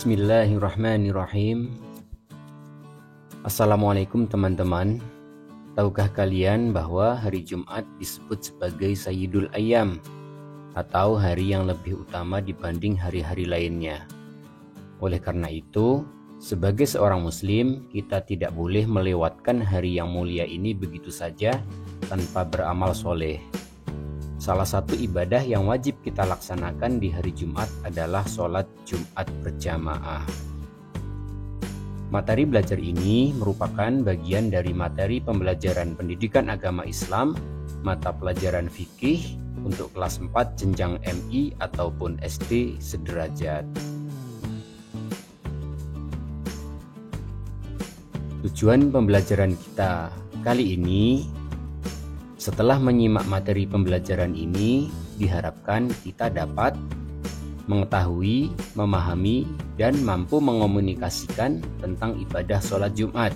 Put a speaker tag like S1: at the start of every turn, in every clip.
S1: Bismillahirrahmanirrahim. Assalamualaikum teman-teman. Tahukah kalian bahwa hari Jumat disebut sebagai Sayyidul Ayyam atau hari yang lebih utama dibanding hari-hari lainnya? Oleh karena itu, sebagai seorang muslim, kita tidak boleh melewatkan hari yang mulia ini begitu saja tanpa beramal soleh. Salah satu ibadah yang wajib kita laksanakan di hari Jumat adalah sholat Jumat berjamaah. Materi belajar ini merupakan bagian dari materi pembelajaran pendidikan agama Islam, mata pelajaran fikih untuk kelas 4 jenjang MI ataupun SD sederajat. Tujuan pembelajaran kita kali ini, setelah menyimak materi pembelajaran ini, diharapkan kita dapat mengetahui, memahami, dan mampu mengomunikasikan tentang ibadah sholat Jumat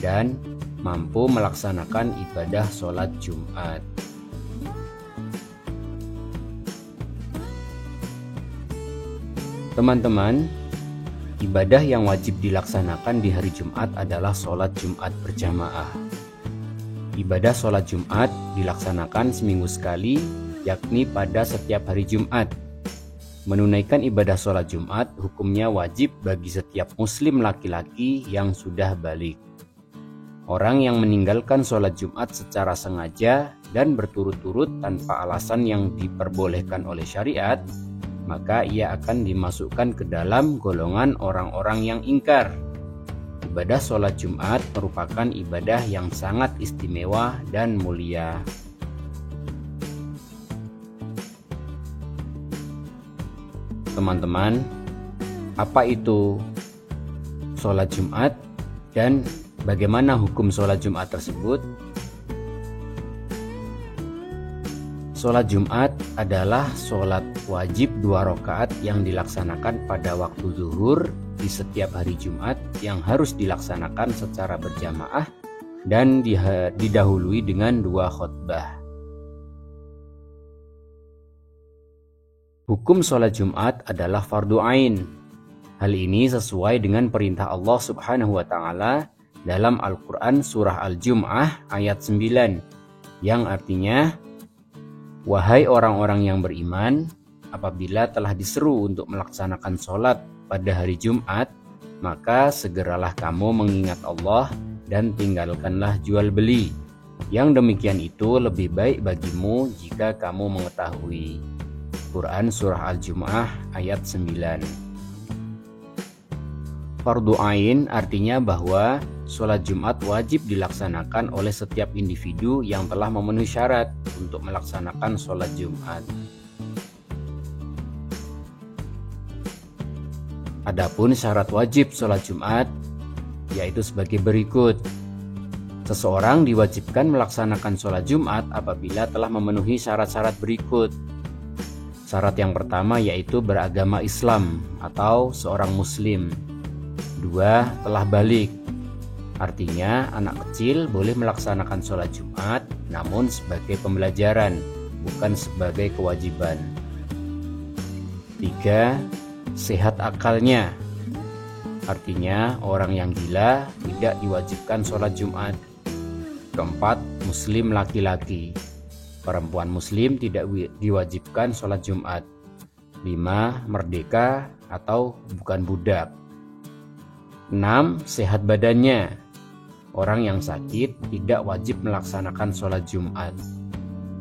S1: dan mampu melaksanakan ibadah sholat Jumat. Teman-teman, ibadah yang wajib dilaksanakan di hari Jumat adalah sholat Jumat berjamaah. Ibadah sholat Jumat dilaksanakan seminggu sekali, yakni pada setiap hari Jumat. Menunaikan ibadah sholat Jumat hukumnya wajib bagi setiap muslim laki-laki yang sudah balik. Orang yang meninggalkan sholat Jumat secara sengaja dan berturut-turut tanpa alasan yang diperbolehkan oleh syariat, maka ia akan dimasukkan ke dalam golongan orang-orang yang ingkar. Ibadah sholat Jumat merupakan ibadah yang sangat istimewa dan mulia. Teman-teman, apa itu sholat Jumat dan bagaimana hukum sholat Jumat tersebut? Sholat Jumat adalah sholat wajib 2 rakaat yang dilaksanakan pada waktu zuhur di setiap hari Jumat yang harus dilaksanakan secara berjamaah dan didahului dengan 2 khutbah. Hukum sholat Jumat adalah fardu ain. Hal ini sesuai dengan perintah Allah Subhanahu wa Ta'ala dalam Al-Quran Surah Al-Jum'ah ayat 9 yang artinya, wahai orang-orang yang beriman, apabila telah diseru untuk melaksanakan sholat pada hari Jumat, maka segeralah kamu mengingat Allah dan tinggalkanlah jual beli. Yang demikian itu lebih baik bagimu jika kamu mengetahui. Quran Surah Al-Jum'ah ayat 9. Fardu ain artinya bahwa sholat Jumat wajib dilaksanakan oleh setiap individu yang telah memenuhi syarat untuk melaksanakan sholat Jumat. Adapun syarat wajib sholat Jumat yaitu sebagai berikut. Seseorang diwajibkan melaksanakan sholat Jumat apabila telah memenuhi syarat-syarat berikut. Syarat yang pertama yaitu beragama Islam atau seorang muslim. 2. Telah balik. Artinya anak kecil boleh melaksanakan sholat Jumat namun sebagai pembelajaran, bukan sebagai kewajiban. 3. Sehat akalnya. Artinya orang yang gila tidak diwajibkan sholat Jumat. 4. Muslim laki-laki. Perempuan muslim tidak diwajibkan sholat Jumat. 5. Merdeka atau bukan budak. 6. Sehat badannya. Orang yang sakit tidak wajib melaksanakan sholat Jumat.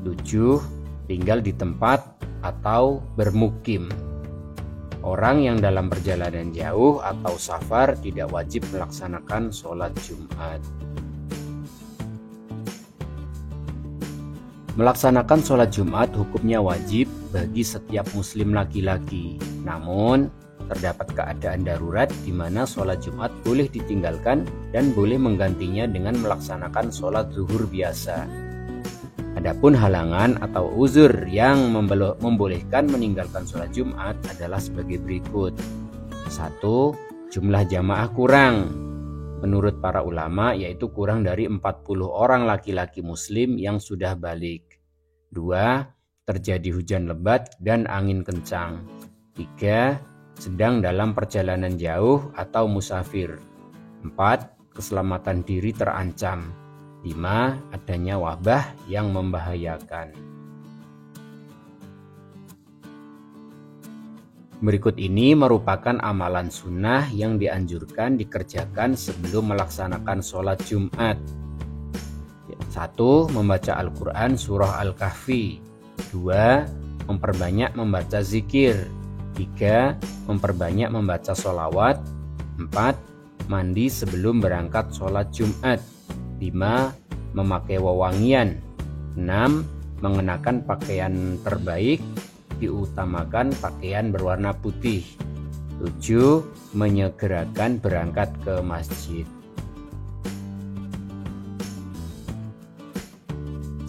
S1: 7. Tinggal di tempat atau bermukim. Orang yang dalam perjalanan jauh atau safar tidak wajib melaksanakan sholat Jumat. Melaksanakan sholat Jumat hukumnya wajib bagi setiap muslim laki-laki. Namun, terdapat keadaan darurat di mana sholat Jumat boleh ditinggalkan dan boleh menggantinya dengan melaksanakan sholat zuhur biasa. Adapun halangan atau uzur yang membolehkan meninggalkan sholat Jumat adalah sebagai berikut. 1. Jumlah jamaah kurang. Menurut para ulama yaitu kurang dari 40 orang laki-laki muslim yang sudah balik. 2. Terjadi hujan lebat dan angin kencang. 3. sedang dalam perjalanan jauh atau musafir. 4. Keselamatan diri terancam. 5. Adanya wabah yang membahayakan. Berikut ini merupakan amalan sunnah yang dianjurkan dikerjakan sebelum melaksanakan sholat Jumat. 1. Membaca Al-Quran surah Al-Kahfi. 2. Memperbanyak membaca zikir. 3. Memperbanyak membaca sholawat. 4. Mandi sebelum berangkat sholat Jumat. 5. Memakai wewangian. 6. Mengenakan pakaian terbaik, diutamakan pakaian berwarna putih. 7. Menyegerakan berangkat ke masjid.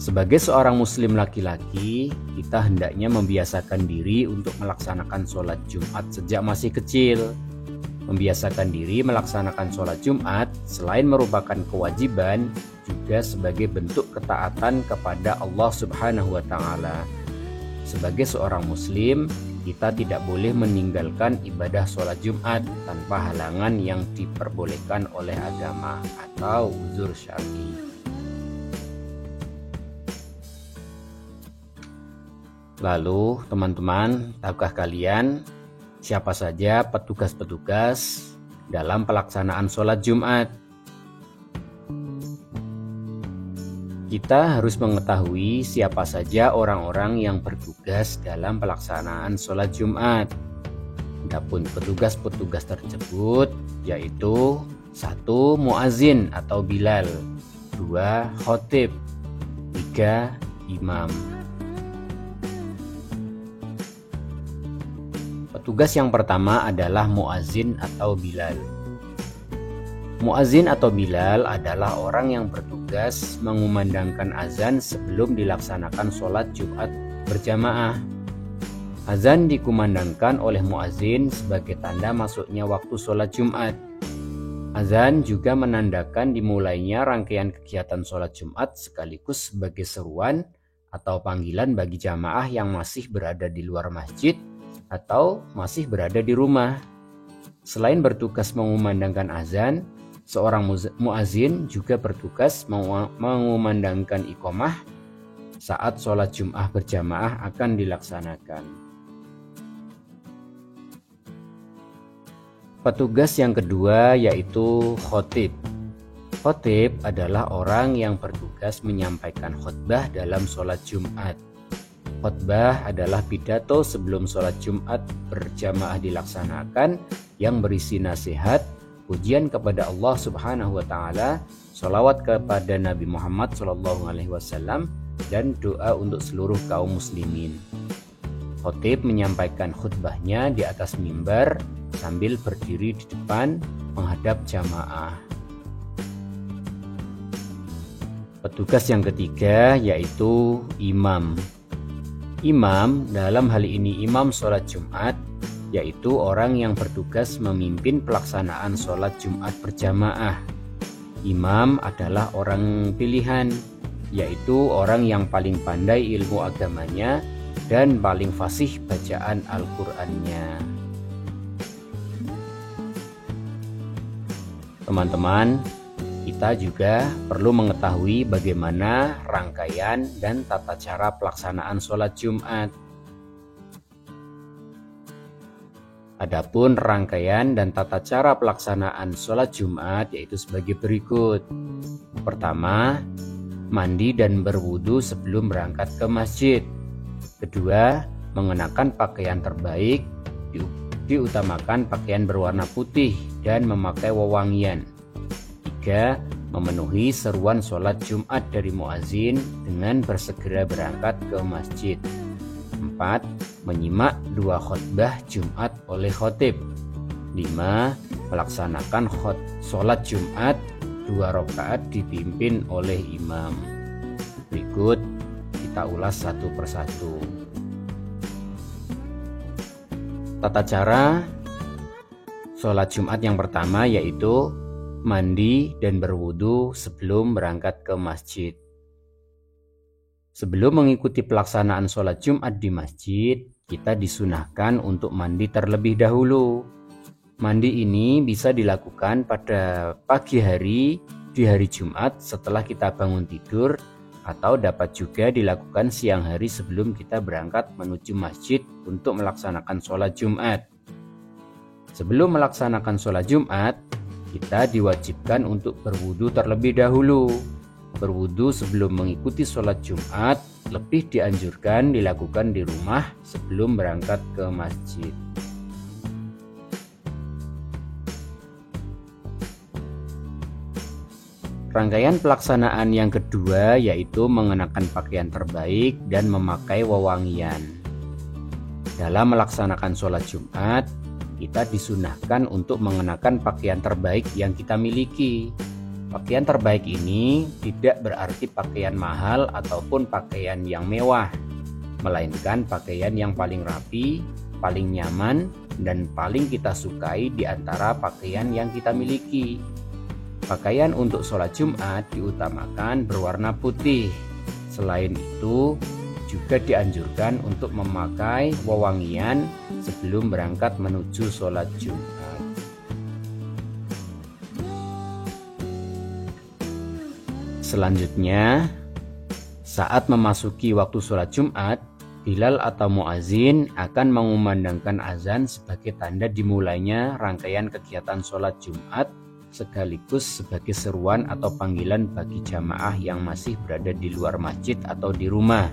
S1: Sebagai seorang muslim laki-laki, kita hendaknya membiasakan diri untuk melaksanakan sholat Jumat sejak masih kecil. Membiasakan diri melaksanakan sholat Jumat selain merupakan kewajiban, juga sebagai bentuk ketaatan kepada Allah Subhanahu wa Ta'ala. Sebagai seorang muslim, kita tidak boleh meninggalkan ibadah sholat Jumat tanpa halangan yang diperbolehkan oleh agama atau uzur syar'i. Lalu teman-teman, tahukah kalian siapa saja petugas-petugas dalam pelaksanaan sholat Jumat? Kita harus mengetahui siapa saja orang-orang yang bertugas dalam pelaksanaan sholat Jumat. Adapun petugas-petugas tersebut yaitu 1. Muazin atau Bilal. 2. Khotib. 3. Imam. Petugas yang pertama adalah muazin atau Bilal. Muazin atau Bilal adalah orang yang bertugas mengumandangkan azan sebelum dilaksanakan sholat Jumat berjamaah. Azan dikumandangkan oleh muazin sebagai tanda masuknya waktu sholat Jumat. Azan juga menandakan dimulainya rangkaian kegiatan sholat Jumat sekaligus sebagai seruan atau panggilan bagi jamaah yang masih berada di luar masjid atau masih berada di rumah. Selain bertugas mengumandangkan azan, seorang muazin juga bertugas mengumandangkan iqamah saat sholat Jumat berjamaah akan dilaksanakan. Petugas yang kedua yaitu khotib. Khotib adalah orang yang bertugas menyampaikan khutbah dalam sholat Jumat. Khutbah adalah pidato sebelum sholat Jumat berjamaah dilaksanakan yang berisi nasihat, pujian kepada Allah Subhanahu wa Ta'ala, sholawat kepada Nabi Muhammad SAW, dan doa untuk seluruh kaum muslimin. Khotib menyampaikan khutbahnya di atas mimbar sambil berdiri di depan menghadap jamaah. Petugas yang ketiga yaitu imam. Imam dalam hal ini imam sholat Jumat, yaitu orang yang bertugas memimpin pelaksanaan sholat Jumat berjamaah. Imam adalah orang pilihan, yaitu orang yang paling pandai ilmu agamanya dan paling fasih bacaan Al-Qur'annya. Teman-teman, kita juga perlu mengetahui bagaimana rangkaian dan tata cara pelaksanaan sholat Jumat. Adapun rangkaian dan tata cara pelaksanaan sholat Jumat yaitu sebagai berikut. Pertama, mandi dan berwudu sebelum berangkat ke masjid. Kedua, mengenakan pakaian terbaik, diutamakan pakaian berwarna putih dan memakai wewangian. 3. Memenuhi seruan sholat Jumat dari muazin dengan bersegera berangkat ke masjid. 4. Menyimak 2 khutbah Jumat oleh khotib. 5. Melaksanakan sholat Jumat 2 rakaat dipimpin oleh imam. Berikut kita ulas satu persatu. Tata cara sholat Jumat yang pertama yaitu mandi dan berwudu sebelum berangkat ke masjid. Sebelum mengikuti pelaksanaan sholat Jumat di masjid, kita disunahkan untuk mandi terlebih dahulu. Mandi ini bisa dilakukan pada pagi hari di hari Jumat setelah kita bangun tidur, atau dapat juga dilakukan siang hari sebelum kita berangkat menuju masjid untuk melaksanakan sholat Jumat. Sebelum melaksanakan sholat Jumat, kita diwajibkan untuk berwudu terlebih dahulu. Berwudu sebelum mengikuti sholat Jumat lebih dianjurkan dilakukan di rumah sebelum berangkat ke masjid. Rangkaian pelaksanaan yang kedua yaitu mengenakan pakaian terbaik dan memakai wewangian. Dalam melaksanakan sholat Jumat, kita disunahkan untuk mengenakan pakaian terbaik yang kita miliki. Pakaian terbaik ini tidak berarti pakaian mahal ataupun pakaian yang mewah, melainkan pakaian yang paling rapi, paling nyaman, dan paling kita sukai di antara pakaian yang kita miliki. Pakaian untuk sholat Jumat diutamakan berwarna putih. Selain itu, juga dianjurkan untuk memakai wewangian sebelum berangkat menuju sholat Jumat. Selanjutnya, saat memasuki waktu sholat Jumat, Bilal atau muazin akan mengumandangkan azan sebagai tanda dimulainya rangkaian kegiatan sholat Jumat, sekaligus sebagai seruan atau panggilan bagi jamaah yang masih berada di luar masjid atau di rumah.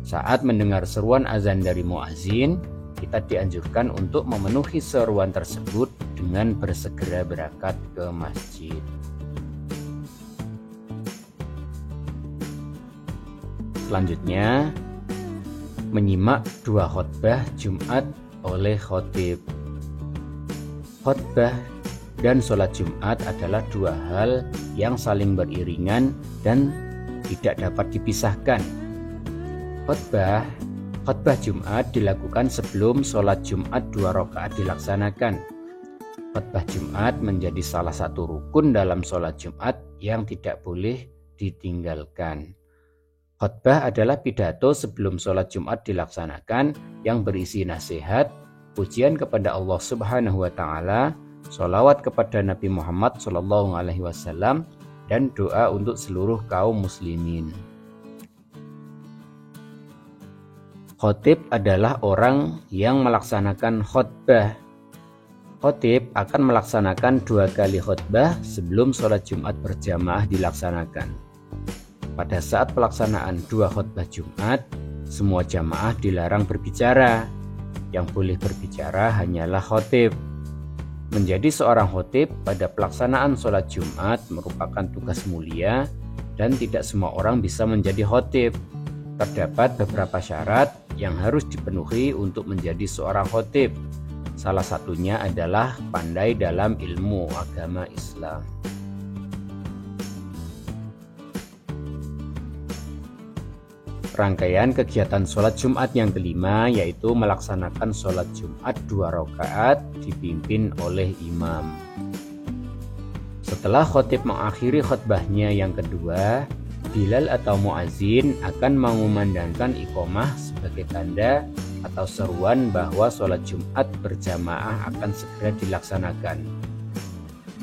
S1: Saat mendengar seruan azan dari muazin, kita dianjurkan untuk memenuhi seruan tersebut dengan bersegera berangkat ke masjid. Selanjutnya, menyimak dua khotbah Jumat oleh khatib. Khotbah dan sholat Jumat adalah dua hal yang saling beriringan dan tidak dapat dipisahkan. Khotbah Jumat dilakukan sebelum sholat Jumat 2 rakaat dilaksanakan. Khotbah Jumat menjadi salah satu rukun dalam sholat Jumat yang tidak boleh ditinggalkan. Khotbah adalah pidato sebelum sholat Jumat dilaksanakan yang berisi nasihat, pujian kepada Allah Subhanahu wa Ta'ala, sholawat kepada Nabi Muhammad SAW, dan doa untuk seluruh kaum muslimin. Khatib adalah orang yang melaksanakan khotbah. Khatib akan melaksanakan 2 kali khotbah sebelum sholat Jumat berjamaah dilaksanakan. Pada saat pelaksanaan 2 khotbah Jumat, semua jamaah dilarang berbicara. Yang boleh berbicara hanyalah khatib. Menjadi seorang khatib pada pelaksanaan sholat Jumat merupakan tugas mulia dan tidak semua orang bisa menjadi khatib. Terdapat beberapa syarat yang harus dipenuhi untuk menjadi seorang khatib. Salah satunya adalah pandai dalam ilmu agama Islam. Rangkaian kegiatan sholat Jumat yang kelima yaitu melaksanakan sholat Jumat 2 rakaat dipimpin oleh imam. Setelah khatib mengakhiri khutbahnya yang kedua, Bilal atau muazin akan mengumandangkan iqomah sebagai tanda atau seruan bahwa sholat Jumat berjamaah akan segera dilaksanakan.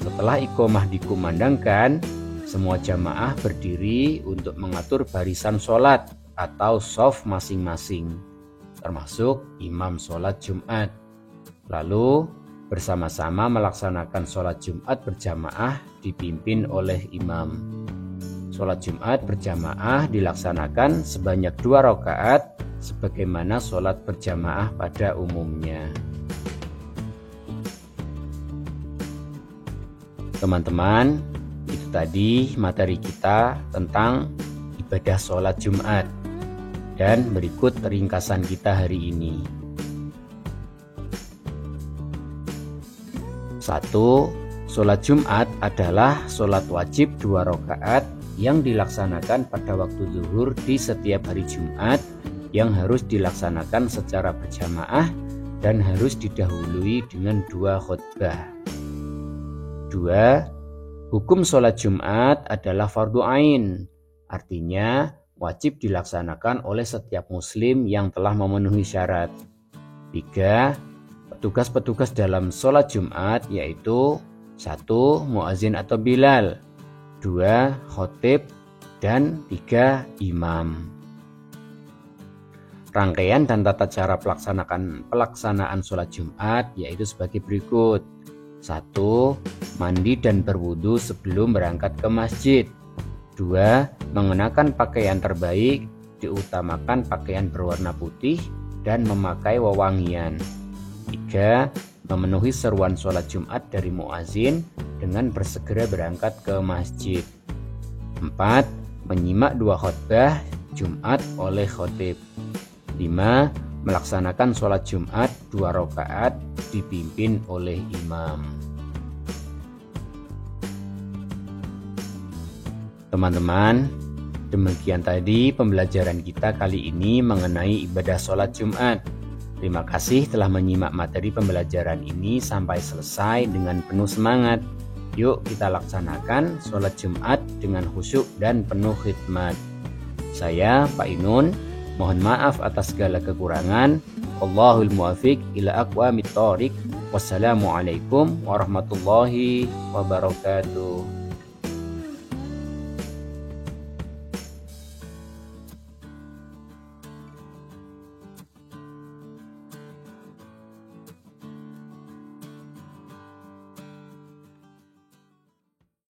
S1: Setelah iqomah dikumandangkan, semua jamaah berdiri untuk mengatur barisan sholat atau shaf masing-masing, termasuk imam sholat Jumat. Lalu bersama-sama melaksanakan sholat Jumat berjamaah dipimpin oleh imam. Sholat Jumat berjamaah dilaksanakan sebanyak 2 rakaat sebagaimana sholat berjamaah pada umumnya. Teman-teman, itu tadi materi kita tentang ibadah sholat Jumat. Dan berikut ringkasan kita hari ini. 1. Sholat Jumat adalah sholat wajib 2 rakaat yang dilaksanakan pada waktu zuhur di setiap hari Jumat, yang harus dilaksanakan secara berjamaah dan harus didahului dengan 2 khutbah. 2. Hukum sholat Jumat adalah fardu ain, artinya wajib dilaksanakan oleh setiap muslim yang telah memenuhi syarat. 3. Petugas-petugas dalam sholat Jumat yaitu 1. Muazin atau Bilal, 2. Khotib, dan 3. Imam. Rangkaian dan tata cara pelaksanaan sholat Jumat yaitu sebagai berikut. 1. Mandi dan berwudu sebelum berangkat ke masjid. 2. Mengenakan pakaian terbaik, diutamakan pakaian berwarna putih dan memakai wewangian. 3. Memenuhi seruan sholat Jumat dari muazin dengan bersegera berangkat ke masjid. 4. Menyimak 2 khutbah Jumat oleh khotib. 5. Melaksanakan sholat Jumat 2 rakaat dipimpin oleh imam. Teman-teman, demikian tadi pembelajaran kita kali ini mengenai ibadah sholat Jumat. Terima kasih telah menyimak materi pembelajaran ini sampai selesai dengan penuh semangat. Yuk kita laksanakan sholat Jumat dengan khusyuk dan penuh khidmat. Saya Pak Inun, mohon maaf atas segala kekurangan. Wallahul muwaffiq ila aqwamit thoriq. Wassalamualaikum warahmatullahi wabarakatuh.